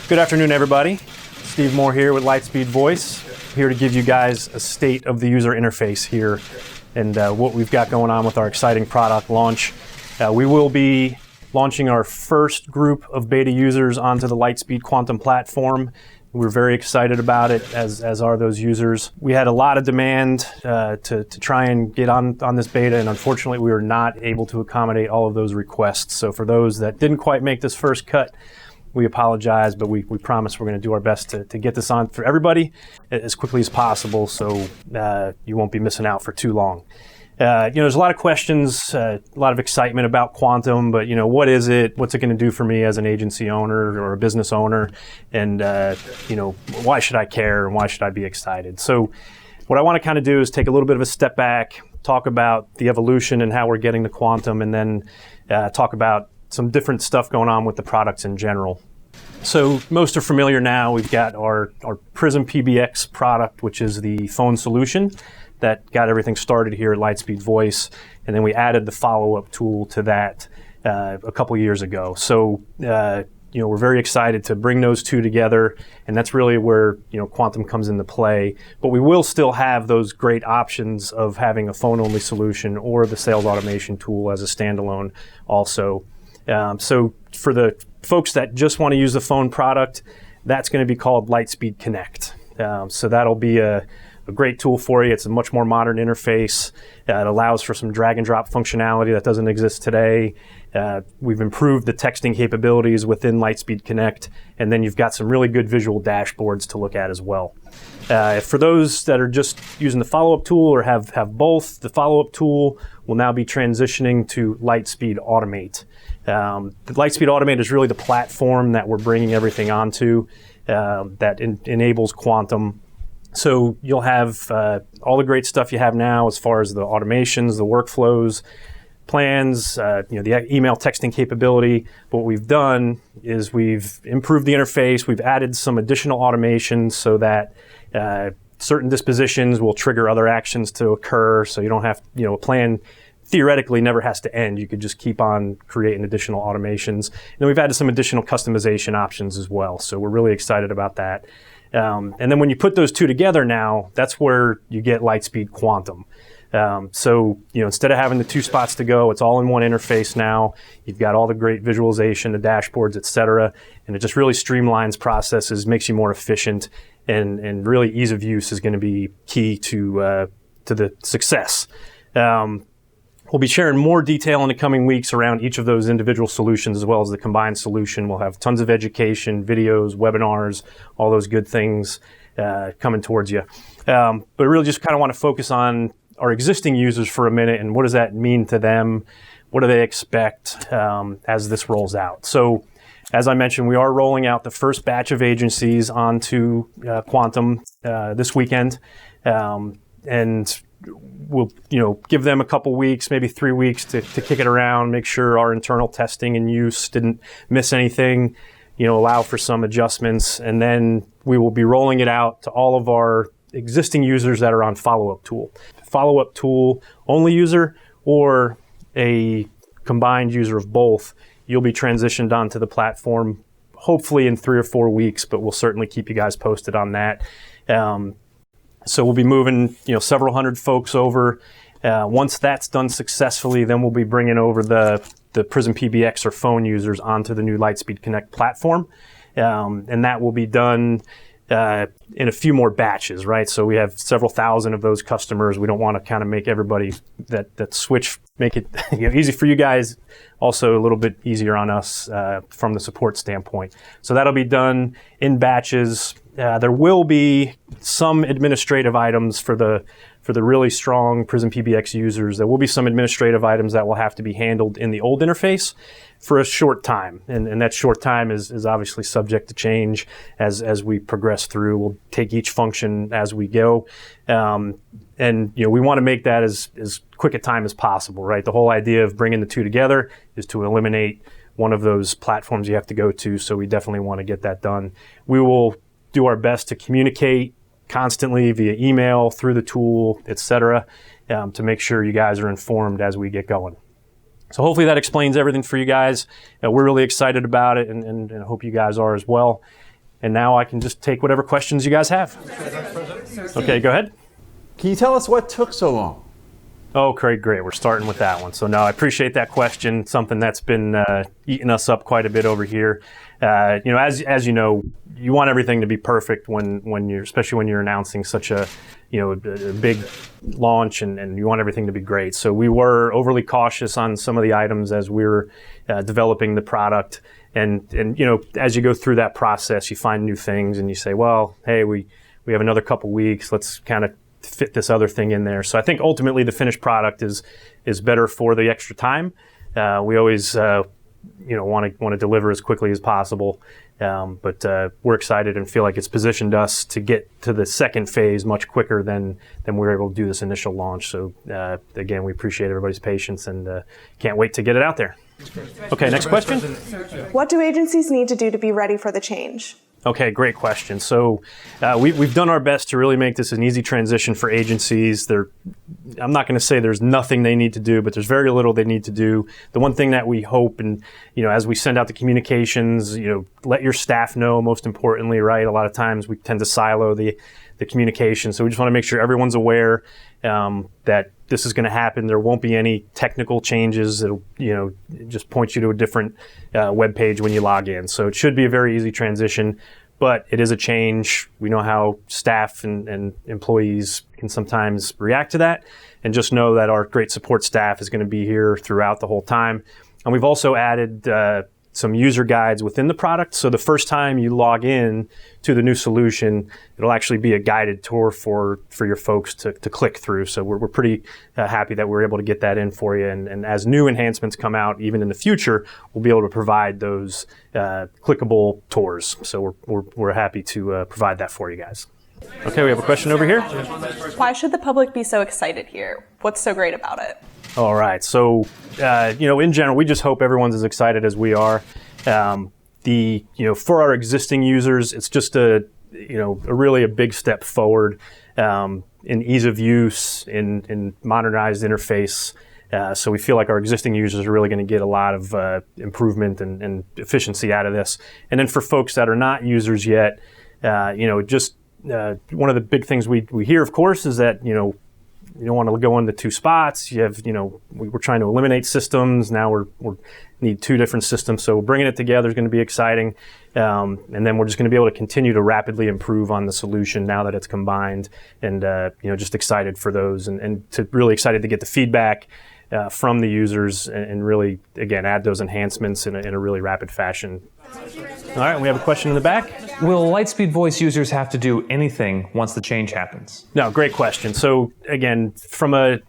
Good afternoon, everybody. Steve Moore here with Lightspeed Voice, here to give you guys a state of the user interface here and what we've got going on with our exciting product launch. We will be launching our first group of beta users onto the Lightspeed Quantum platform. We're very excited about it, as are those users. We had a lot of demand to try and get on this beta, and unfortunately we were not able to accommodate all of those requests. So for those that didn't quite make this first cut, we apologize, but we promise we're going to do our best to get this on for everybody as quickly as possible, so you won't be missing out for too long. There's a lot of questions, a lot of excitement about Quantum, but what is it? What's it going to do for me as an agency owner or a business owner? And why should I care and why should I be excited? So what I want to kind of do is take a little bit of a step back, talk about the evolution and how we're getting to Quantum, and then talk about some different stuff going on with the products in general. So most are familiar now. We've got our Prism PBX product, which is the phone solution that got everything started here at Lightspeed Voice, and then we added the follow-up tool to that a couple years ago. So we're very excited to bring those two together, and that's really where Quantum comes into play. But we will still have those great options of having a phone-only solution or the sales automation tool as a standalone also. So for the folks that just want to use the phone product, that's going to be called Lightspeed Connect. So that'll be a great tool for you. It's a much more modern interface. It allows for some drag and drop functionality that doesn't exist today. We've improved the texting capabilities within Lightspeed Connect, and then you've got some really good visual dashboards to look at as well. For those that are just using the follow-up tool or have both, the follow-up tool will now be transitioning to Lightspeed Automate. The Lightspeed Automate is really the platform that we're bringing everything onto that enables Quantum. So you'll have all the great stuff you have now as far as the automations, the workflows, plans, the email texting capability. But what we've done is we've improved the interface. We've added some additional automations so that certain dispositions will trigger other actions to occur. So you don't have, a plan theoretically never has to end. You could just keep on creating additional automations. And then we've added some additional customization options as well. So we're really excited about that. And then when you put those two together now, that's where you get Lightspeed Quantum. So instead of having the two spots to go, it's all in one interface now. You've got all the great visualization, the dashboards, et cetera, and it just really streamlines processes, makes you more efficient, and really ease of use is going to be key to the success. We'll be sharing more detail in the coming weeks around each of those individual solutions as well as the combined solution. We'll have tons of education, videos, webinars, all those good things coming towards you. But really just kind of want to focus on our existing users for a minute and what does that mean to them? What do they expect as this rolls out? So as I mentioned, we are rolling out the first batch of agencies onto Quantum this weekend. And we'll give them a couple weeks, maybe 3 weeks to kick it around, make sure our internal testing and use didn't miss anything, allow for some adjustments, and then we will be rolling it out to all of our existing users that are on follow-up tool. Follow-up tool only user or a combined user of both, you'll be transitioned onto the platform hopefully in 3 or 4 weeks, but we'll certainly keep you guys posted on that. So we'll be moving, several hundred folks over. Once that's done successfully, then we'll be bringing over the Prism PBX or phone users onto the new Lightspeed Connect platform. And that will be done in a few more batches, right? So we have several thousand of those customers. We don't want to kind of make everybody that switch, make it easy for you guys, also a little bit easier on us from the support standpoint. So that'll be done in batches. There will be some administrative items for the really strong Prism PBX users. There will be some administrative items that will have to be handled in the old interface for a short time. And that short time is obviously subject to change as we progress through. We'll take each function as we go. And we want to make that as quick a time as possible, right? The whole idea of bringing the two together is to eliminate one of those platforms you have to go to. So we definitely want to get that done. We will do our best to communicate constantly via email, through the tool, et cetera, to make sure you guys are informed as we get going. So hopefully that explains everything for you guys. We're really excited about it, and I hope you guys are as well. And now I can just take whatever questions you guys have. Okay, go ahead. Can you tell us what took so long? Oh, great. We're starting with that one. So no, I appreciate that question. Something that's been eating us up quite a bit over here. As you know, you want everything to be perfect when you're, especially when you're announcing such a big launch, and you want everything to be great. So we were overly cautious on some of the items as we were developing the product. And as you go through that process, you find new things and you say, well, hey, we have another couple weeks. Let's kind of fit this other thing in there. So I think ultimately the finished product is better for the extra time. We always want to deliver as quickly as possible. But we're excited and feel like it's positioned us to get to the second phase much quicker than we were able to do this initial launch. So again, we appreciate everybody's patience and can't wait to get it out there. Okay, next question. What do agencies need to do to be ready for the change? Okay, great question. So we've done our best to really make this an easy transition for agencies. I'm not going to say there's nothing they need to do, but there's very little they need to do. The one thing that we hope, and as we send out the communications, let your staff know, most importantly, right? A lot of times we tend to silo the communication. So we just want to make sure everyone's aware that this is going to happen. There won't be any technical changes. It'll, just point you to a different web page when you log in. So it should be a very easy transition, but it is a change. We know how staff and employees can sometimes react to that, and just know that our great support staff is going to be here throughout the whole time. And we've also added some user guides within the product. So the first time you log in to the new solution, it'll actually be a guided tour for your folks to click through. So we're pretty happy that we're able to get that in for you. And as new enhancements come out, even in the future, we'll be able to provide those clickable tours. So we're happy to provide that for you guys. Okay, we have a question over here. Why should the public be so excited here? What's so great about it? All right. So, in general, we just hope everyone's as excited as we are. For our existing users, it's just a really a big step forward in ease of use, in modernized interface. So we feel like our existing users are really going to get a lot of improvement and efficiency out of this. And then for folks that are not users yet, one of the big things we hear, of course, is that, you don't want to go into two spots. You have, we're trying to eliminate systems. Now we need two different systems. So bringing it together is going to be exciting. And then we're just going to be able to continue to rapidly improve on the solution now that it's combined. And, just excited for those and really excited to get the feedback from the users and really, again, add those enhancements in a really rapid fashion. All right, we have a question in the back. Will Lightspeed Voice users have to do anything once the change happens? No, great question. So again, from a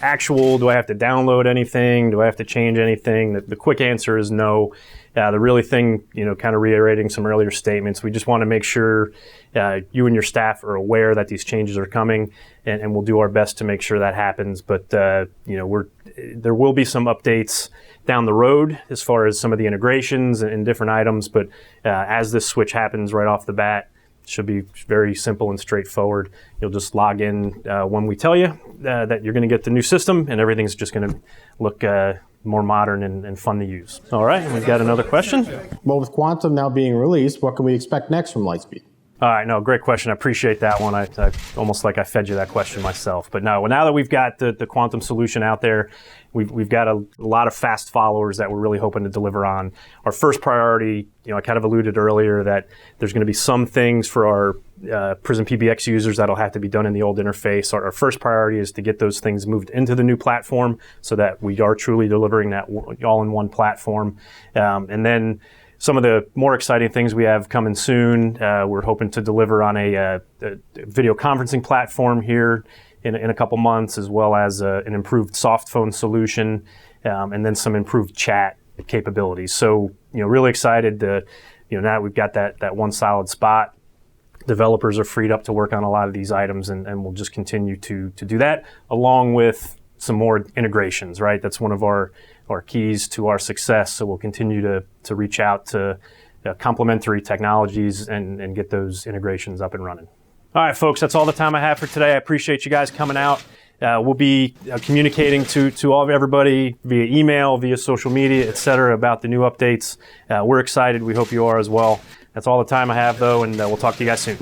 actual, do I have to download anything? Do I have to change anything? The quick answer is no. The really thing, kind of reiterating some earlier statements, we just want to make sure you and your staff are aware that these changes are coming, and we'll do our best to make sure that happens. But there will be some updates down the road as far as some of the integrations and different items. But as this switch happens right off the bat, it should be very simple and straightforward. You'll just log in when we tell you that you're going to get the new system, and everything's just going to look more modern and fun to use. All right, and we've got another question. Well, with Quantum now being released, what can we expect next from Lightspeed? All right, no, great question. I appreciate that one. I almost like I fed you that question myself. But no, now that we've got the Quantum solution out there, we've got a lot of fast followers that we're really hoping to deliver on. Our first priority, I kind of alluded earlier that there's going to be some things for our Prism PBX users that'll have to be done in the old interface. Our first priority is to get those things moved into the new platform so that we are truly delivering that all-in-one platform. And then some of the more exciting things we have coming soon, we're hoping to deliver on a video conferencing platform here in a couple months, as well as an improved soft phone solution, and then some improved chat capabilities. So, really excited to, now we've got that one solid spot. Developers are freed up to work on a lot of these items, and we'll just continue to do that, along with some more integrations, right? That's one of our keys to our success. So we'll continue to reach out to complementary technologies and get those integrations up and running. All right, folks, that's all the time I have for today. I appreciate you guys coming out. We'll be communicating to all of everybody via email, via social media, etc. about the new updates. We're excited. We hope you are as well. That's all the time I have, though, and we'll talk to you guys soon.